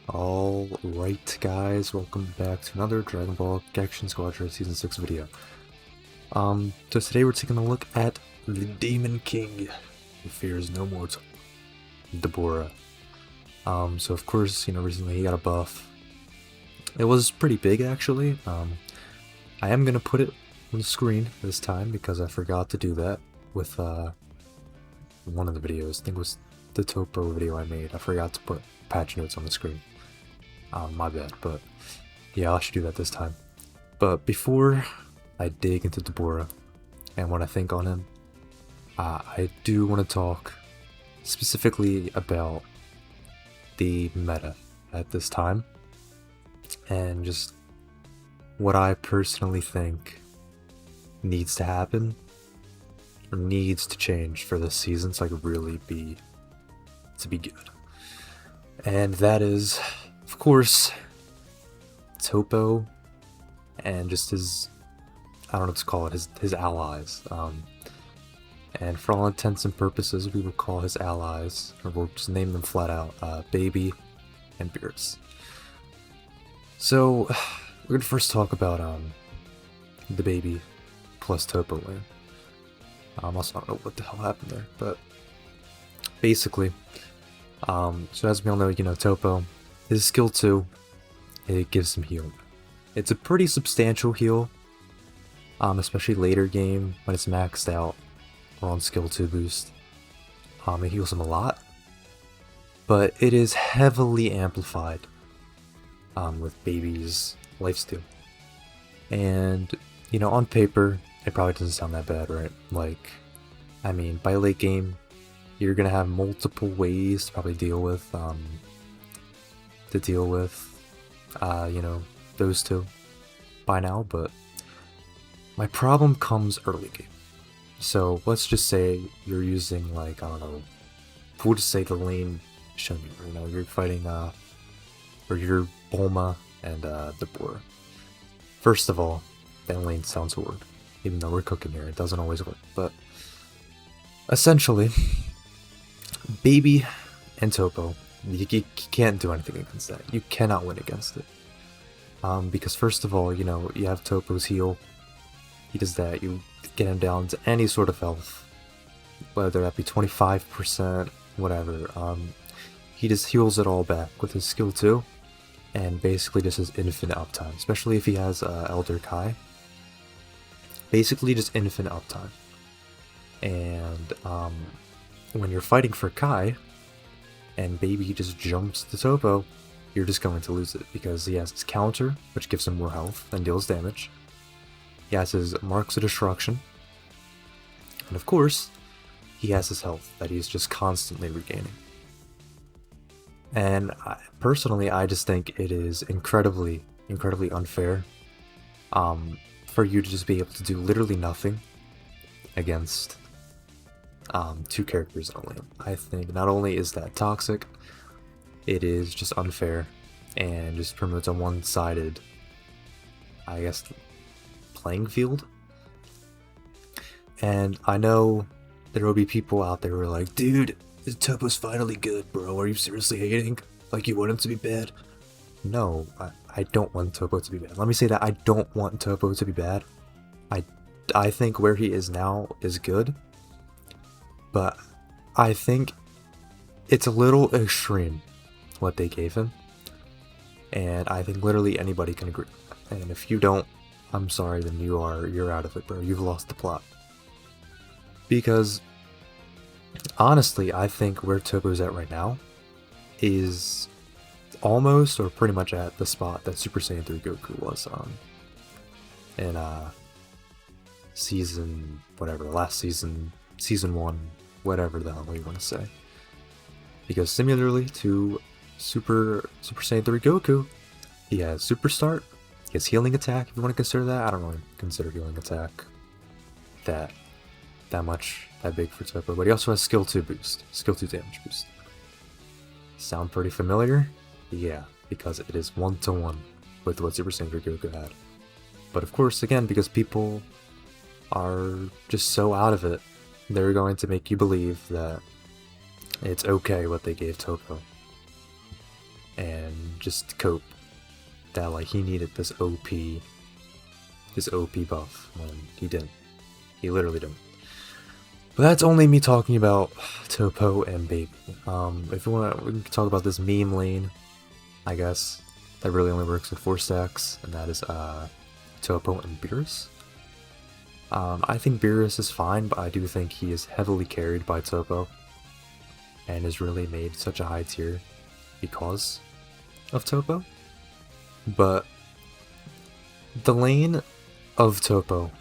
Alright guys, welcome back to another Dragon Ball Gekishin Squadra Season 6 video. So today we're taking a look at the Demon King, who fears no mortal, DABURA. So of course, recently he got a buff. It was pretty big actually. I am gonna put it on the screen this time because I forgot to do that with one of the videos. I think it was the Topo video I made. I forgot to put patch notes on the screen. My bad, but yeah, I should do that this time. But before I dig into DABURA and what I think on him, I do want to talk specifically about the meta at this time and just what I personally think needs to happen or needs to change for this season so I could really be good. And that is, of course, Topo and just his, I don't know what to call it, his allies. And for all intents and purposes, we will call his allies, or we'll just name them flat out, Baby and Beerus. So, we're going to first talk about the Baby plus Topo lane. Also, I don't know what the hell happened there, but basically, so as we all know, Topo, his skill 2, it gives him heal. It's a pretty substantial heal, especially later game when it's maxed out or on skill 2 boost. It heals him a lot, but it is heavily amplified with Baby's lifesteal. And, on paper, it probably doesn't sound that bad, right? Like, I mean, by late game, you're gonna have multiple ways to probably deal with, those two by now, but my problem comes early game. So let's just say you're using, like, I don't know, we'll just say the lane Shunyu, you're fighting, or you're Bulma and, DABURA. First of all, that lane sounds horrid, even though we're cooking here, it doesn't always work, but essentially, Baby and Topo, you can't do anything against that. You cannot win against it. Because first of all, you have Topo's heal. He does that. You get him down to any sort of health, whether that be 25%, whatever. He just heals it all back with his skill 2, and basically just his infinite uptime, especially if he has Elder Kai. Basically just infinite uptime. And when you're fighting for Kai, and Baby just jumps to Topo, you're just going to lose it, because he has his counter, which gives him more health and deals damage. He has his Marks of Destruction, and of course, he has his health that he's just constantly regaining. And personally, I just think it is incredibly unfair for you to just be able to do literally nothing against two characters in a lane. I think not only is that toxic, it is just unfair and just promotes a one-sided, I guess, playing field. And I know there will be people out there who are like, dude, Topo's finally good, bro. Are you seriously hating? Like, you want him to be bad? No, I don't want Topo to be bad. Let me say that I don't want Topo to be bad. I think where he is now is good, but I think it's a little extreme what they gave him, and I think literally anybody can agree. And if you don't, I'm sorry, then you're out of it, bro. You've lost the plot. Because honestly, I think where Topo's at right now is almost or pretty much at the spot that Super Saiyan 3 Goku was on in season whatever, last season 1, whatever the hell you want to say. Because similarly to Super Saiyan 3 Goku, he has Super Start, he has Healing Attack, if you want to consider that. I don't really consider Healing Attack that big for Topo, but he also has Skill 2 boost, Skill 2 damage boost. Sound pretty familiar? Yeah, because it is 1-to-1 with what Super Saiyan 3 Goku had. But of course, again, because people are just so out of it, they're going to make you believe that it's okay what they gave Topo. and just cope that like he needed this OP buff when he didn't. He literally didn't. But that's only me talking about Topo and Baby. If you want, we can talk about this meme lane, I guess, that really only works with 4 stacks, and that is Topo and Beerus. I think Beerus is fine, but I do think he is heavily carried by Topo, and is really made such a high tier because of Topo. But the lane of Topo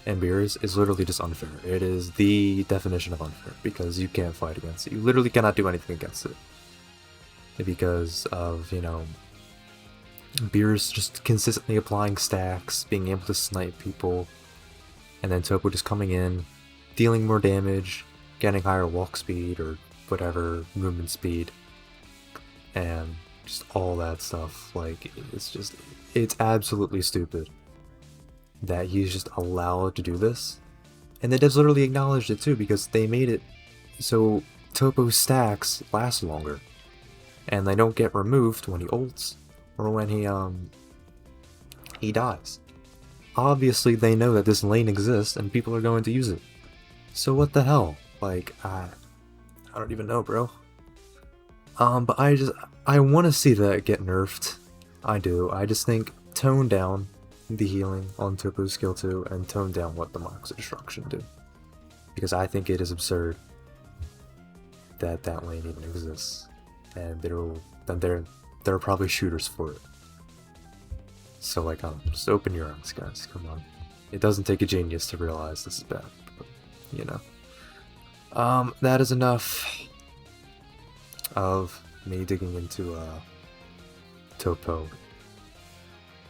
and Beerus is literally just unfair. It is the definition of unfair, because you can't fight against it. You literally cannot do anything against it. Because of, you know, Beerus just consistently applying stacks, being able to snipe people, and then Topo just coming in, dealing more damage, getting higher walk speed or whatever, movement speed, and just all that stuff. Like, it's absolutely stupid that he's just allowed to do this. And the devs literally acknowledged it too, because they made it so Topo's stacks last longer, and they don't get removed when he ults or when he dies. Obviously they know that this lane exists and people are going to use it. So what the hell? Like, I don't even know, bro. But I want to see that get nerfed. I do. I just think tone down the healing on Topo's skill 2 and tone down what the Marks of Destruction do. Because I think it is absurd that that lane even exists. And there are probably shooters for it. So like, just open your eyes, guys, come on. It doesn't take a genius to realize this is bad, but, you know. That is enough of me digging into Topo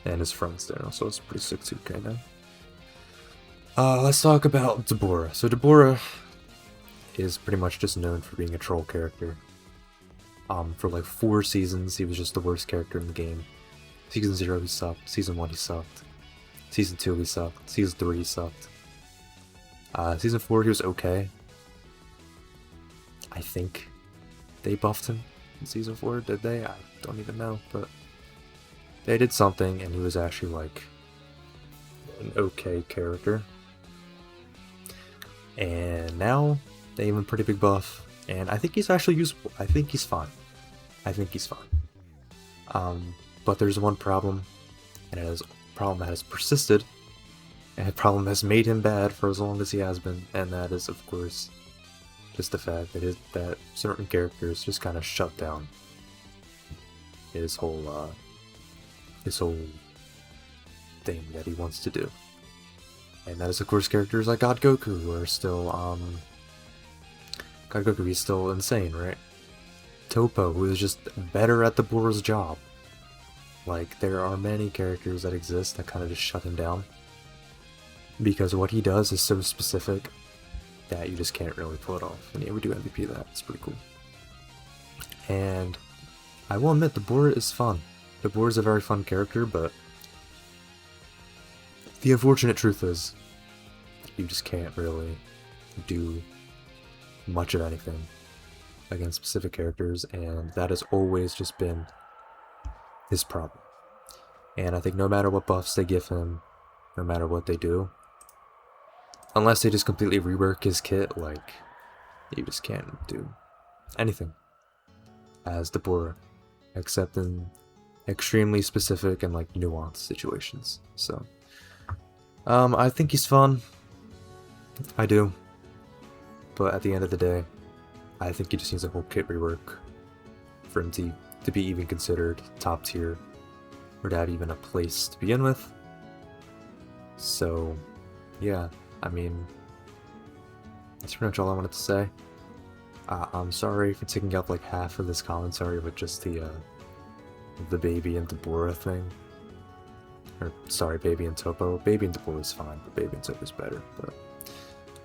and his friends there. Also, it's pretty sick too, kinda. Let's talk about DABURA. So DABURA is pretty much just known for being a troll character. For like 4 seasons, he was just the worst character in the game. Season 0 he sucked, Season 1 he sucked, Season 2 he sucked, Season 3 he sucked. Season 4 he was okay. I think they buffed him in Season 4, did they? I don't even know, but they did something, and he was actually like an okay character. And now they give him a pretty big buff, and I think he's actually useful. I think he's fine. But there's one problem, and it is a problem that has persisted, and a problem that's made him bad for as long as he has been, and that is, of course, just the fact that certain characters just kind of shut down his whole thing that he wants to do. And that is, of course, characters like God Goku, who are still, God Goku, he's still insane, right? Topo, who is just better at DABURA's job. Like, there are many characters that exist that kind of just shut him down, because what he does is so specific that you just can't really pull it off. And yeah, we do MVP that. It's pretty cool. And I will admit, DABURA is fun. DABURA is a very fun character, but the unfortunate truth is you just can't really do much of anything against specific characters, and that has always just been his problem. And I think no matter what buffs they give him, no matter what they do, unless they just completely rework his kit, like, you just can't do anything as DABURA, except in extremely specific and like nuanced situations. So I think he's fun. I do. But at the end of the day, I think he just needs a whole kit rework for him to be even considered top tier, or to have even a place to begin with. So yeah, I mean, that's pretty much all I wanted to say. I'm sorry for taking up like half of this commentary with just the Baby and DABURA thing. Or, sorry, Baby and Topo. Baby and DABURA is fine, but Baby and Topo is better. But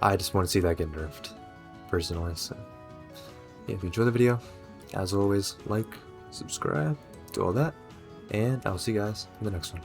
I just want to see that get nerfed, personally. So yeah, if you enjoyed the video, as always, like, subscribe, do all that, and I'll see you guys in the next one.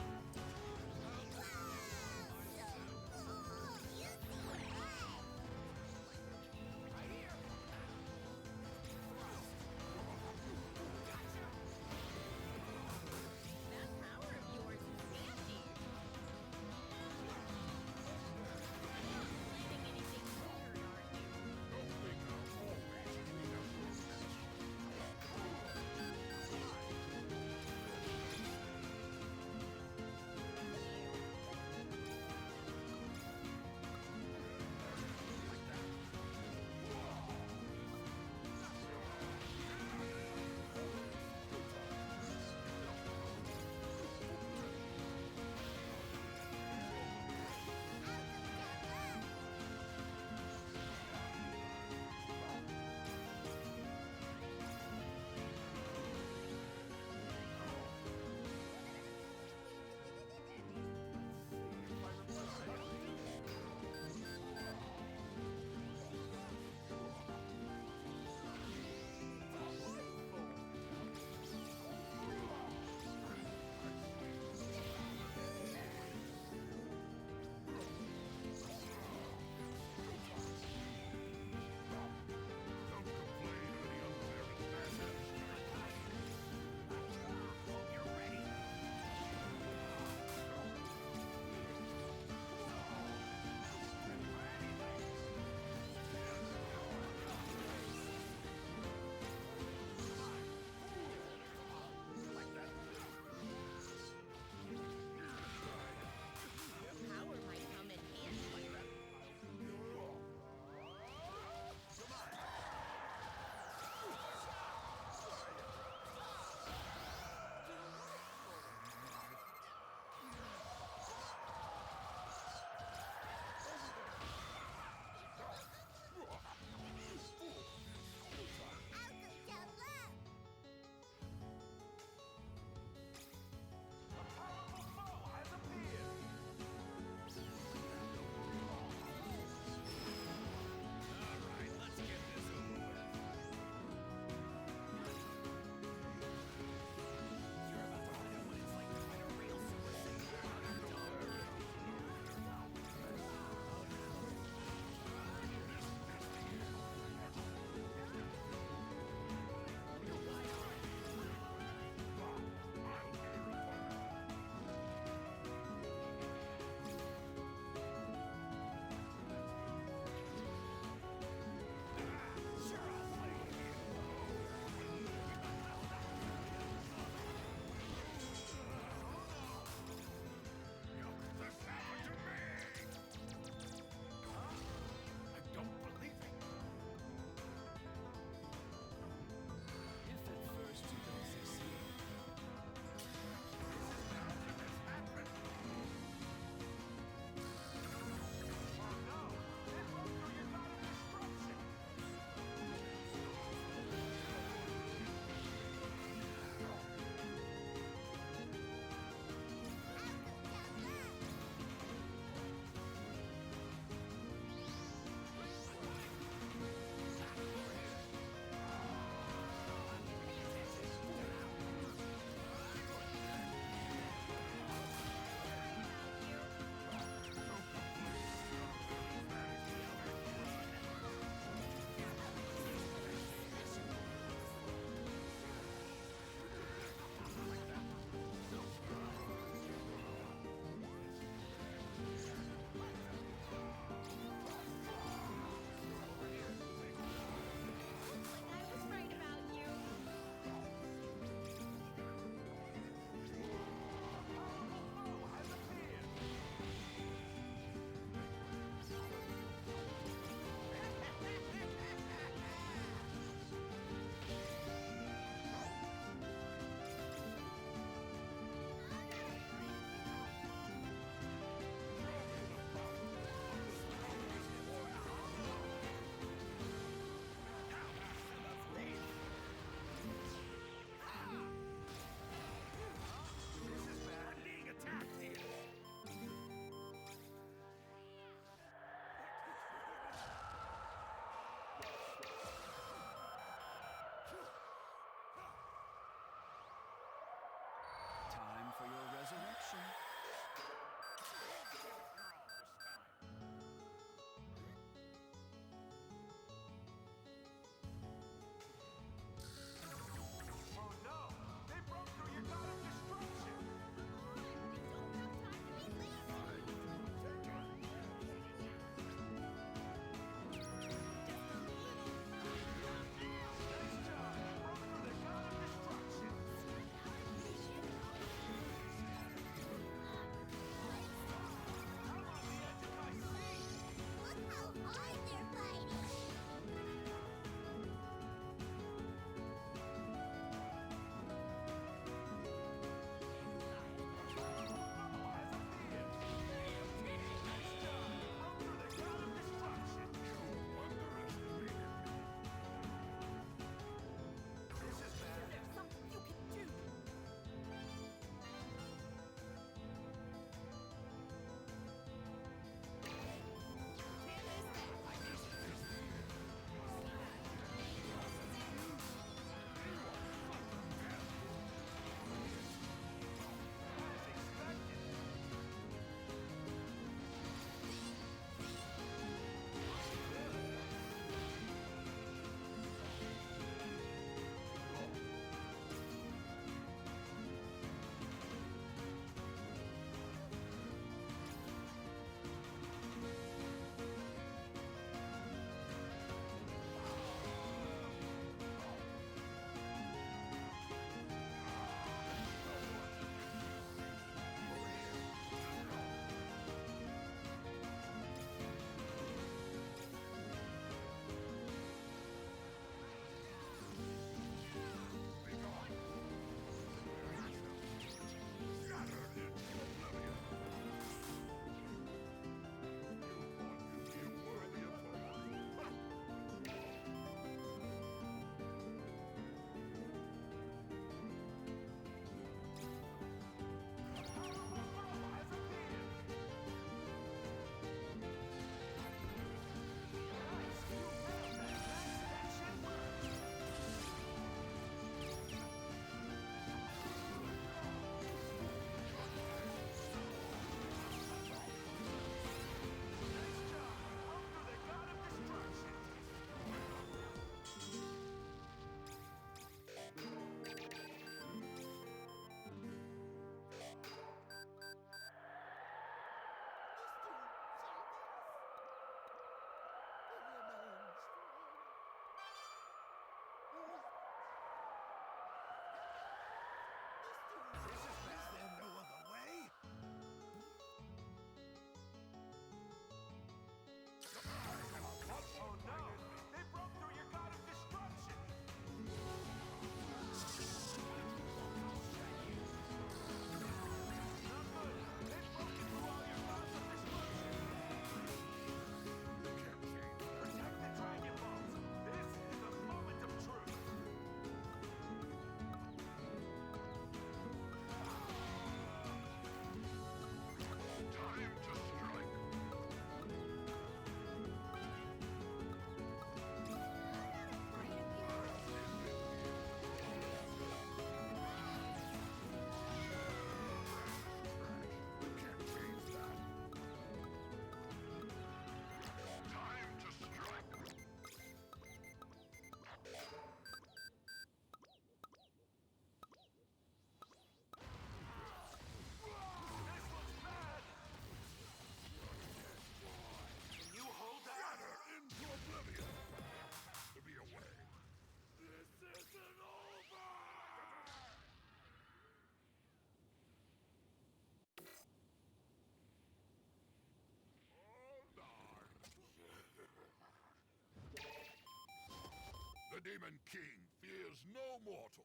The Demon King fears no mortal.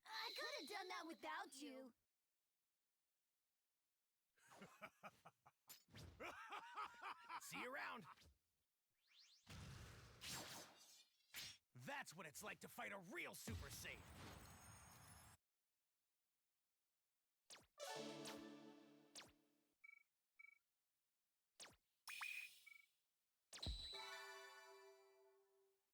I could have done that without you. See you around. That's what it's like to fight a real Super Saiyan.